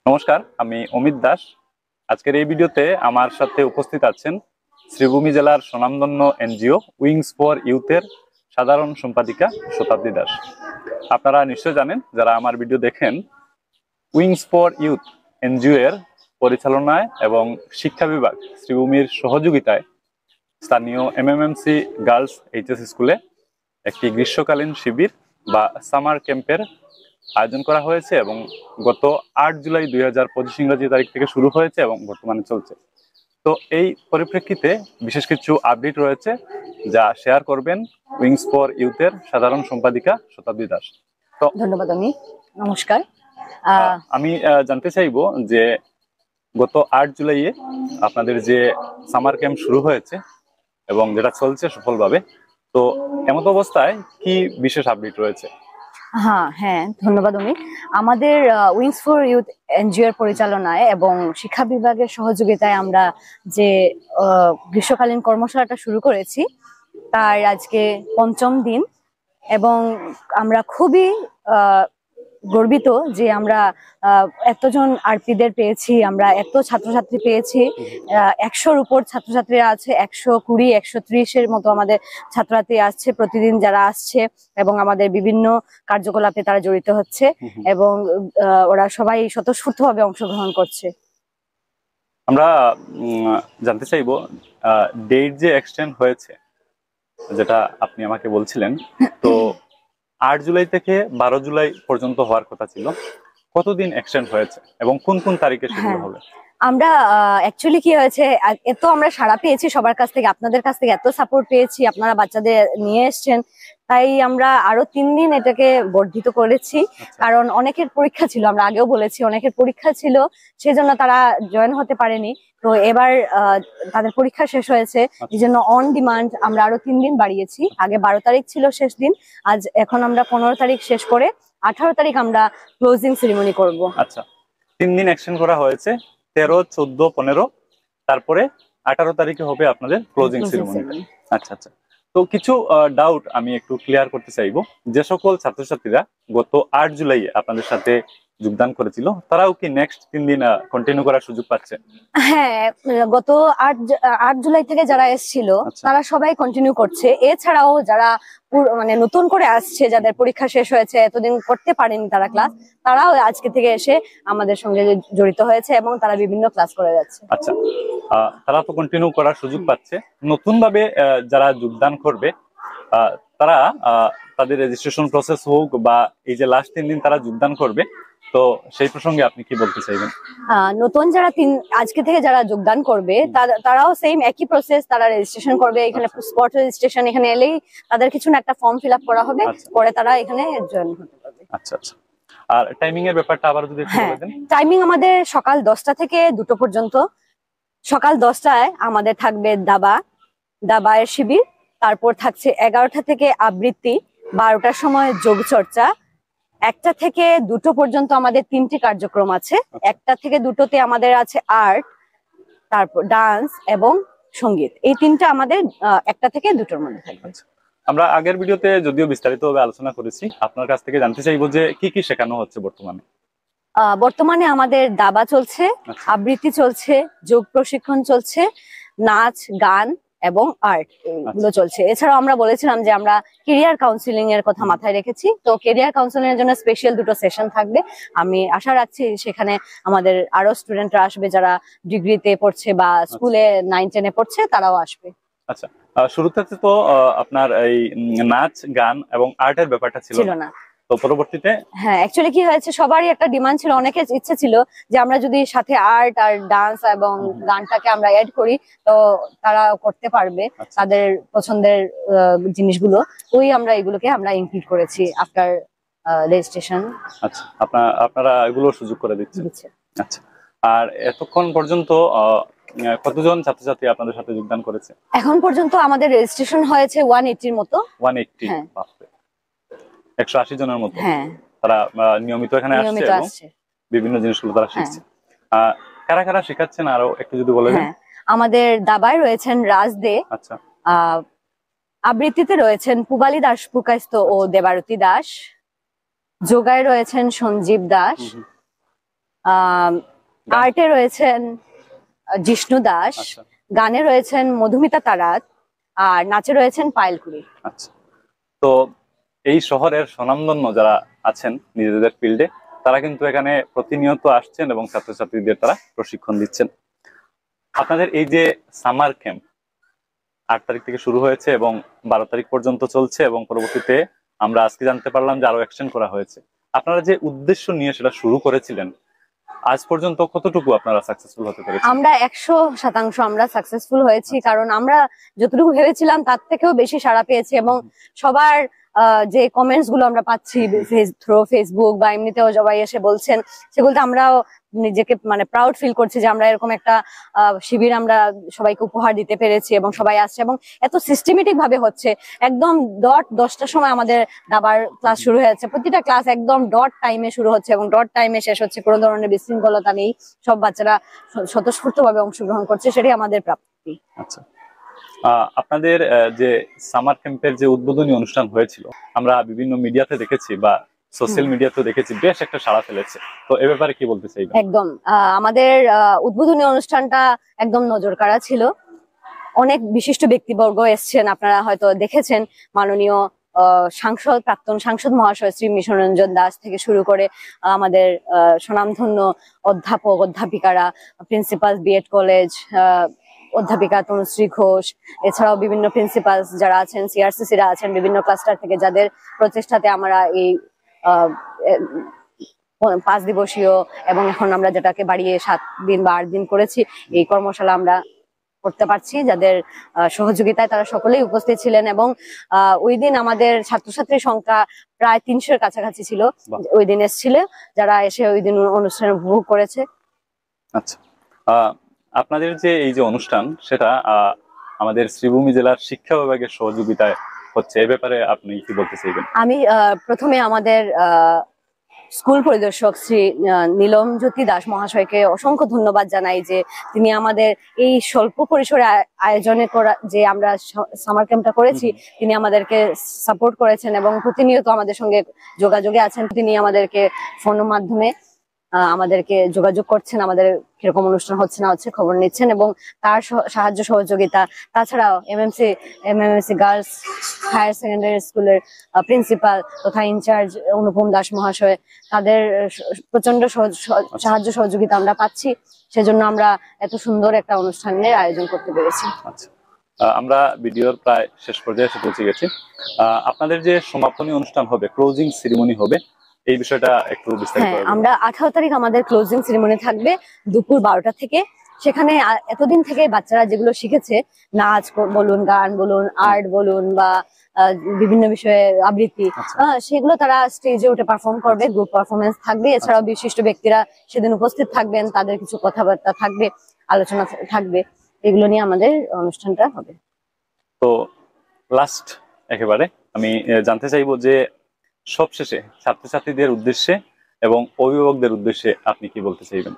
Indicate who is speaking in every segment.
Speaker 1: নমস্কার, আমি অমিত দাস। আজকের এই ভিডিওতে আমার সাথে উপস্থিত আছেন শ্রীভূমি জেলার স্বনামধন্য এনজিও উইংস ফর ইউথের সাধারণ সম্পাদিকা শতাব্দী দাস। আপনারা নিশ্চয় জানেন, যারা আমার ভিডিও দেখেন, উইংস ফর ইউথ এনজিও এর পরিচালনায় এবং শিক্ষা বিভাগ শ্রীভূমির সহযোগিতায় স্থানীয় MMMC গার্লস এইচএস স্কুলে একটি গ্রীষ্মকালীন শিবির বা সামার ক্যাম্পের আয়োজন করা হয়েছে এবং গত 8 জুলাই 2025 ইংরেজি তারিখ থেকে শুরু হয়েছে এবং বর্তমানে চলছে। তো এই পরিপ্রেক্ষিতে বিশেষ কিছু আপডেট রয়েছে যা শেয়ার করবেন উইংস ফর ইউথের সাধারণ সম্পাদিকা শতাব্দী দাস। তো
Speaker 2: ধন্যবাদ। আমি নমস্কার।
Speaker 1: আমি জানতে চাইবো যে গত 8 জুলাইয়ে আপনাদের যে সামার ক্যাম্প শুরু হয়েছে এবং যেটা চলছে সফলভাবে, তো এমত অবস্থায় কি বিশেষ আপডেট রয়েছে?
Speaker 2: হ্যাঁ, ধন্যবাদ। আমাদের উইংস ফর ইউথ এনজিও এর পরিচালনায় এবং শিক্ষা বিভাগের সহযোগিতায় আমরা যে গ্রীষ্মকালীন কর্মশালাটা শুরু করেছি তার আজকে 5ম দিন এবং আমরা খুবই গর্বিত যে আমরা এতজন আরপিদের পেয়েছি, আমরা এত ছাত্রছাত্রী পেয়েছি। 100-র উপর ছাত্রছাত্রীরা আছে, 120, 130-এর মতো আমাদের ছাত্রছাত্রী আসছে প্রতিদিন, যারা আসছে এবং আমাদের বিভিন্ন কার্যকলাপে তারা জড়িত হচ্ছে এবং ওরা সবাই স্বতঃস্ফূর্তভাবে অংশগ্রহণ করছে।
Speaker 1: আমরা জানতে চাইবো ডেট যে এক্সটেন্ড হয়েছে, যেটা আপনি আমাকে বলছিলেন, তো 8 জুলাই থেকে 12 জুলাই পর্যন্ত হওয়ার কথা ছিল, কতদিন এক্সটেন্ড হয়েছে এবং কোন কোন তারিখে সেগুলো হবে?
Speaker 2: আমরা অ্যাকচুয়ালি কি হয়েছে, এত আমরা সাড়া পেয়েছি সবার কাছ থেকে, আপনাদের কাছ থেকে এত সাপোর্ট পেয়েছি, আপনারা বাচ্চাদের নিয়ে এসছেন, তাই আমরা আরো 3 দিন এটাকে বর্ধিত করেছি। কারণ অনেকের পরীক্ষা ছিল, আমরা আগেও বলেছি অনেকের পরীক্ষা ছিল, সেজন্য তারা জয়েন হতে পারেনি। তো এবার তাদের পরীক্ষা শেষ হয়েছে, এই জন্য অন ডিমান্ড আমরা আরো 3 দিন বাড়িয়েছি। আগে 12 তারিখ ছিল শেষ দিন, এখন আমরা 15 তারিখ শেষ করে 18 তারিখ আমরা ক্লোজিং সেরিমনি করব।
Speaker 1: আচ্ছা, 3 দিন এক্সটেন্ড করা হয়েছে, 13, 14, 15, তারপরে 18 তারিখে হবে আপনাদের ক্লোজিং সেরিমনি। আচ্ছা আচ্ছা, তো কিছু ডাউট আমি একটু ক্লিয়ার করতে চাইবো। যে সকল ছাত্রছাত্রীরা গত 8 জুলাই আপনাদের সাথে যোগদান করেছিল, তারাও কি নেক্সট 3 দিন কন্টিনিউ করার সুযোগ পাচ্ছে?
Speaker 2: হ্যাঁ, গত 8 জুলাই থেকে যারা এসেছিল তারা সবাই কন্টিনিউ করছে। এছাড়াও যারা মানে নতুন করে আসছে, যাদের পরীক্ষা শেষ হয়েছে, এতদিন করতে পারেনি তারা ক্লাস, তারাও আজকে থেকে এসে আমাদের সঙ্গে জড়িত হয়েছে এবং তারা বিভিন্ন ক্লাস করে যাচ্ছে।
Speaker 1: আচ্ছা, তারা তো কন্টিনিউ করার সুযোগ পাচ্ছে। নতুন ভাবে যারা যোগদান করবে, তারা তাদের রেজিস্ট্রেশন প্রসেস হোক বা এই যে লাস্ট 3 দিন তারা যোগদান করবে, তো সেই প্রসঙ্গে আপনি কি বলতে চাইবেন?
Speaker 2: নতুন যারা আজকে থেকে যারা যোগদান করবে তারাও সেম একই প্রসেস, তারা রেজিস্ট্রেশন করবে। এখানে স্পট রেজিস্ট্রেশন, এখানে এলেই তাদের কিছু না একটা ফর্ম ফিল আপ করা হবে, পরে তারা এখানে জয়েন হতে পারবে।
Speaker 1: আচ্ছা আচ্ছা, আর টাইমিং এর ব্যাপারটা আবার যদি একটু বলে দেন।
Speaker 2: টাইমিং আমাদের সকাল 10টা থেকে 2টো পর্যন্ত। সকাল 10টায় আমাদের থাকবে দাবায়ের শিবির, তারপর থাকছে 11টা থেকে আবৃত্তি, 12টার সময় যোগচর্চা, 1টা থেকে 2টো পর্যন্ত আমাদের 3টি কার্যক্রম আছে। 1টা থেকে 2টোতে আমাদের আছে আর্ট, তারপর ডান্স এবং সঙ্গীত। এই 3টা আমাদের 1টা থেকে 2টোর মধ্যে থাকবে।
Speaker 1: আমরা আগের ভিডিওতে যদিও বিস্তারিতভাবে আলোচনা করেছি, আপনার কাছ থেকে জানতে চাইবো যে কি কি শেখানো হচ্ছে বর্তমানে।
Speaker 2: বর্তমানে আমাদের দাবা চলছে, আবৃত্তি চলছে, যোগ প্রশিক্ষণ চলছে, নাচ, গান এবং আর্ট এগুলো চলছে। এছাড়াও আমরা বলেছিলাম যে আমরা কেরিয়ার কাউন্সিলিং এর কথা মাথায় রেখেছি, তো কেরিয়ার কাউন্সিলিং এর জন্য স্পেশাল 2টো সেশন থাকবে। আমি আশা রাখছি সেখানে আমাদের আরো স্টুডেন্টরা আসবে, যারা ডিগ্রিতে পড়ছে বা স্কুলে 9-10-এ পড়ছে, তারাও আসবে।
Speaker 1: আচ্ছা, শুরুতে তো আপনার এই নাচ, গান এবং আর্টের ব্যাপারটা ছিল না, তো পরবর্তীতে
Speaker 2: অ্যাকচুয়ালি কি হয়েছে, সবারই একটা ডিমান্ড ছিল, অনেকের ইচ্ছে ছিল যে আমরা যদি সাথে আর্ট আর ডান্স এবং গানটাকে আমরা অ্যাড করি তো তারা করতে পারবে তাদের পছন্দের জিনিসগুলো। আমরা এগুলোকে আমরা ইনক্লুড করেছি আফটার রেজিস্ট্রেশন।
Speaker 1: আচ্ছা, আপনারা এগুলো সুযোগ করে দিচ্ছেন। আচ্ছা, আর এতক্ষণ পর্যন্ত কতজন ছাত্রছাত্রী আপনাদের সাথে যোগদান করেছে?
Speaker 2: এখন পর্যন্ত আমাদের রেজিস্ট্রেশন হয়েছে 180-র মতো।
Speaker 1: 180? 180 জনের মতো। তারা নিয়মিত এখানে আসছে এবং বিভিন্ন জিনিসগুলো তারা শিখছে। কারা কারা শেখাচ্ছেন আরো একটু যদি বলে দেন।
Speaker 2: আমাদের দাবায় রয়েছেন রাজ দে,
Speaker 1: আচ্ছা,
Speaker 2: আবৃত্তিতে রয়েছেন পুবালি দাস পুকাইস্ত ও দেবারতী দাস, যোগায় রয়েছেন সঞ্জীব দাস, আর্টে রয়েছেন জিষ্ণু দাস,
Speaker 1: আচ্ছা
Speaker 2: গানে রয়েছেন মধুমিতা তারাত, আর নাচে রয়েছেন পায়েল কুড়ি।
Speaker 1: আচ্ছা। তো এই শহরের স্বনামধন্য যারা আছেন নিজেদের ফিল্ডে, তারা কিন্তু এখানে প্রতিনিয়ত আসছেন এবং ছাত্রছাত্রীদের তারা প্রশিক্ষণ দিচ্ছেন। আপনাদের এই যে সামার ক্যাম্প 8 তারিখ থেকে শুরু হয়েছে এবং 12 তারিখ পর্যন্ত চলছে, এবং পরবর্তীতে আমরা আজকে জানতে পারলাম যে আরো এক্সটেন্ড করা হয়েছে। আপনারা যে উদ্দেশ্য নিয়ে সেটা শুরু করেছিলেন, আজ পর্যন্ত কতটুকু আপনারা সাকসেসফুল হতে পেরেছেন?
Speaker 2: আমরা 100% আমরা সাকসেসফুল হয়েছি, কারণ আমরা যতটুকু ভেবেছিলাম তার থেকেও বেশি সাড়া পেয়েছি। এবং সবার যে কমেন্টস গুলো আমরা পাচ্ছি থ্রু ফেসবুক বা এমনিতেও সবাই এসে বলছেন, সেগুলোতে আমরাও নিজেকে মানে প্রাউড ফিল করছি যে আমরা এরকম একটা শিবির আমরা সবাইকে উপহার দিতে পেরেছি এবং সবাই আসছে এবং এত সিস্টেমেটিক ভাবে হচ্ছে। একদম ডট 10টার সময় আমাদের দাবার ক্লাস শুরু হয়েছে, প্রতিটা ক্লাস একদম ডট টাইমে শুরু হচ্ছে এবং ডট টাইমে শেষ হচ্ছে, কোনো ধরনের বিশৃঙ্খলতা নেই, সব বাচ্চারা স্বতঃস্ফূর্ত ভাবে অংশগ্রহণ করছে, সেটাই আমাদের প্রাপ্তি।
Speaker 1: আচ্ছা, আপনাদের যে সামার ক্যাম্পের যে উদ্বোধনী অনুষ্ঠান হয়েছিল, আমরা বিভিন্ন মিডিয়াতে দেখেছি বা সোশ্যাল মিডিয়াতে দেখেছি, বেশ একটা সাড়া ফেলেছে। তো এ ব্যাপারে কি বলতে চাইবেন?
Speaker 2: একদম আমাদের উদ্বোধনী অনুষ্ঠানটা একদম নজর কাড়া ছিল। অনেক বিশিষ্ট ব্যক্তিবর্গ এসছেন, আপনারা হয়তো দেখেছেন। মাননীয় সাংসদ, প্রাক্তন সাংসদ মহাশয় শ্রী মিশন রঞ্জন দাস থেকে শুরু করে আমাদের স্বনামধন্য অধ্যাপক অধ্যাপিকারা, প্রিন্সিপাল বিএড কলেজ, অধ্যাপিকা তনুশ্রী ঘোষ, এছাড়াও বিভিন্ন প্রিন্সিপাল যারা আছেন, সিআরসিসিরা আছেন বিভিন্ন ক্লাস্টার থেকে, যাদের প্রচেষ্টাতে আমরা এই 5 দিবসীয় এবং এখন আমরা যেটাকে বাড়িয়ে 7 দিন বা 8 দিন করেছি, এই কর্মশালা আমরা করতে পারছি, যাদের সহযোগিতায় তারা সকলেই উপস্থিত ছিলেন। এবং ওই দিন আমাদের ছাত্রছাত্রীর সংখ্যা প্রায় 300-এর কাছাকাছি ছিল, ওই দিন এসেছিল, যারা এসে ওই দিন অনুষ্ঠান উপভোগ করেছে।
Speaker 1: আচ্ছা, আপনাদের যে এই যে অনুষ্ঠান, সেটা আমাদের শ্রীভূমি জেলার শিক্ষা বিভাগের সহযোগিতায় হচ্ছে, এ ব্যাপারে আপনি কি বলতে চাইবেন?
Speaker 2: আমি প্রথমে আমাদের স্কুল পরিদর্শক শ্রী নীলম জ্যোতি দাস মহাশয়কে অসংখ্য ধন্যবাদ জানাই যে তিনি আমাদের এই স্বল্প পরিসরে আয়োজনে করা যে আমরা সামার ক্যাম্পটা করেছি, তিনি আমাদেরকে সাপোর্ট করেছেন এবং প্রতিনিয়ত আমাদের সঙ্গে যোগাযোগে আছেন। তিনি আমাদেরকে ফোনের মাধ্যমে আমাদেরকে যোগাযোগ করছেন, আমাদের কিরকম অনুষ্ঠান হচ্ছে না হচ্ছে খবর নিচ্ছেন, এবং তার সাহায্য সহযোগিতা। তাছাড়াও এমএমসি গার্লস হায়ার সেকেন্ডারি স্কুলের প্রিন্সিপাল তথা ইনচার্জ অনুপম দাস মহাশয়, তাদের প্রচন্ড সাহায্য সহযোগিতা আমরা পাচ্ছি, সেজন্য আমরা এত সুন্দর একটা অনুষ্ঠানের আয়োজন করতে পেরেছি।
Speaker 1: আচ্ছা, আমরা ভিডিওর প্রায় শেষ পর্যায়ে এসে পৌঁছে গেছি। আপনাদের যে সমাপনী অনুষ্ঠান হবে, ক্লোজিং সেরিমনি হবে, এই বিষয়টা একটু বিস্তারিত।
Speaker 2: হ্যাঁ, আমরা 18 তারিখ আমাদের ক্লোজিং সেরিমনি থাকবে দুপুর 12টা থেকে। সেখানে এতদিন থেকে বাচ্চারা যেগুলো শিখেছে, নাচ বলুন, গান বলুন, আর্ট বলুন বা বিভিন্ন বিষয়ে আবৃত্তি, সেগুলো তারা স্টেজে উঠে পারফর্ম করবে, গ্রুপ পারফরমেন্স থাকবে। এছাড়াও বিশিষ্ট ব্যক্তিরা সেদিন উপস্থিত থাকবেন, তাদের কিছু কথাবার্তা থাকবে, আলোচনা থাকবে, এগুলো নিয়ে আমাদের অনুষ্ঠানটা হবে।
Speaker 1: তো লাস্ট একেবারে আমি জানতে চাইবো যে সবশেষে ছাত্রছাত্রীদের উদ্দেশ্যে এবং অভিভাবকদের উদ্দেশ্যে আপনি কি বলতে চাইবেন?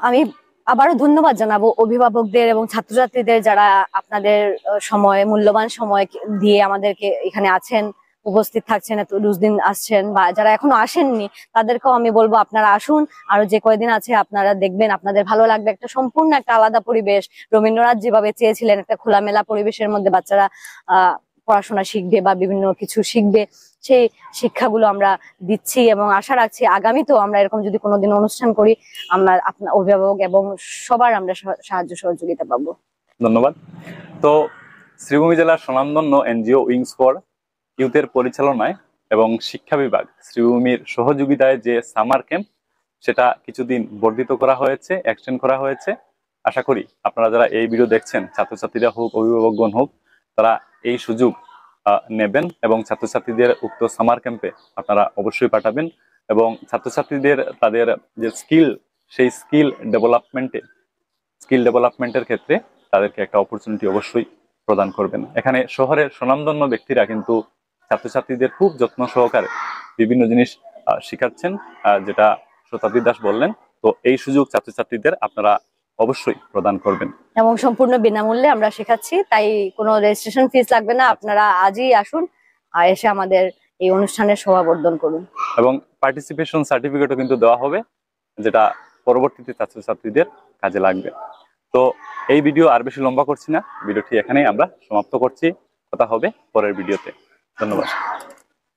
Speaker 2: আমি আবারও ধন্যবাদ জানাবো অভিভাবকদের এবং ছাত্রছাত্রীদের, যারা আপনাদের মূল্যবান সময় দিয়ে আমাদেরকে এখানে আছেন, উপস্থিত থাকছেন, এত 20 দিন আসছেন, বা যারা এখনো আসেননি তাদেরকেও আমি বলবো আপনারা আসুন। আরো যে কয়দিন আছে আপনারা দেখবেন আপনাদের ভালো লাগবে। একটা সম্পূর্ণ একটা আলাদা পরিবেশ, রবীন্দ্রনাথ যেভাবে চেয়েছিলেন একটা খোলামেলা পরিবেশের মধ্যে বাচ্চারা পড়াশোনা শিখবে বা বিভিন্ন কিছু শিখবে, সেই শিক্ষাগুলো আমরা দিচ্ছি এবং আশা রাখছি আগামীতেও আমরা এরকম যদি কোনোদিন অনুষ্ঠান করি, আমরা আপনার অভিভাবক এবং সবার আমরা সাহায্য সহযোগিতা পাবো।
Speaker 1: ধন্যবাদ। তো শ্রীভূমি জেলার স্বনামধন্য এনজিও উইংস ফর ইউথের পরিচালনায় এবং শিক্ষা বিভাগ শ্রীভূমির সহযোগিতায় যে সামার ক্যাম্প, সেটা কিছুদিন বর্ধিত করা হয়েছে, এক্সটেন্ড করা হয়েছে। আশা করি আপনারা যারা এই ভিডিও দেখছেন, ছাত্রছাত্রীরা হোক, অভিভাবকগণ হোক, তারা এই সুযোগ নেবেন এবং ছাত্রছাত্রীদের উক্ত সামার ক্যাম্পে আপনারা অবশ্যই পাঠাবেন এবং ছাত্রছাত্রীদের তাদের যে স্কিল, সেই স্কিল ডেভেলপমেন্টের ক্ষেত্রে তাদেরকে একটা অপরচুনিটি অবশ্যই প্রদান করবেন। এখানে শহরের স্বনামধন্য ব্যক্তিরা কিন্তু ছাত্রছাত্রীদের খুব যত্ন সহকারে বিভিন্ন জিনিস শিখাচ্ছেন, যেটা শতাব্দী দাস বললেন। তো এই সুযোগ ছাত্রছাত্রীদের আপনারা অবশ্যই প্রদান করবেন
Speaker 2: এবং সম্পূর্ণ বিনামূল্যে আমরা শেখাচ্ছি, তাই কোনো রেজিস্ট্রেশন ফিস লাগবে না। আপনারা আজই আসুন আর এসে আমাদের এই অনুষ্ঠানের শোভাবর্ধন করুন।
Speaker 1: এবং পার্টিসিপেশন সার্টিফিকেটও কিন্তু দেওয়া হবে। যেটা পরবর্তীতে ছাত্রছাত্রীদের কাজে লাগবে। তো এই ভিডিও আর বেশি লম্বা করছি না, ভিডিওটি এখানেই আমরা সমাপ্ত করছি। কথা হবে পরের ভিডিওতে। ধন্যবাদ।